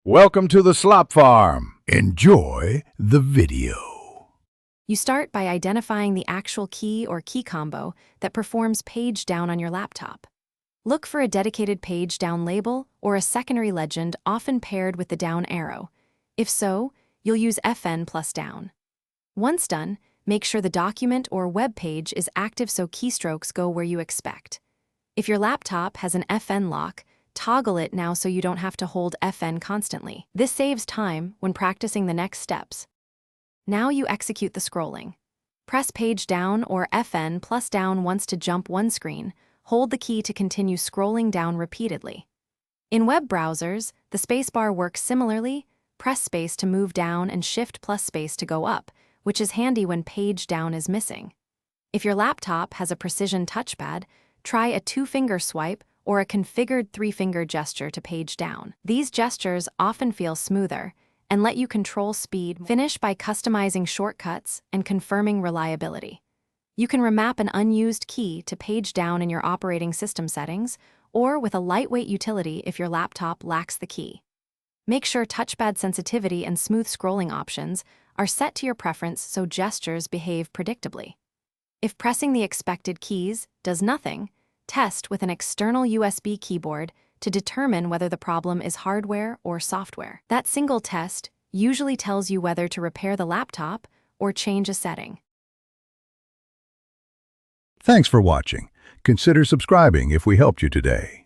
Welcome to the Slop Farm. Enjoy the video. You start by identifying the actual key or key combo that performs page down on your laptop. Look for a dedicated page down label or a secondary legend often paired with the down arrow. If so, you'll use FN plus down. Once done, make sure the document or web page is active so keystrokes go where you expect. If your laptop has an FN lock, toggle it now so you don't have to hold FN constantly. This saves time when practicing the next steps. Now you execute the scrolling. Press page down or FN plus down once to jump one screen. Hold the key to continue scrolling down repeatedly. In web browsers, the spacebar works similarly. Press space to move down and shift plus space to go up, which is handy when page down is missing. If your laptop has a precision touchpad, try a 2-finger swipe or a configured 3-finger gesture to page down. These gestures often feel smoother and let you control speed. Finish by customizing shortcuts and confirming reliability. You can remap an unused key to page down in your operating system settings or with a lightweight utility if your laptop lacks the key. Make sure touchpad sensitivity and smooth scrolling options are set to your preference so gestures behave predictably. If pressing the expected keys does nothing, test with an external USB keyboard to determine whether the problem is hardware or software. That single test usually tells you whether to repair the laptop or change a setting. Thanks for watching. Consider subscribing if we helped you today.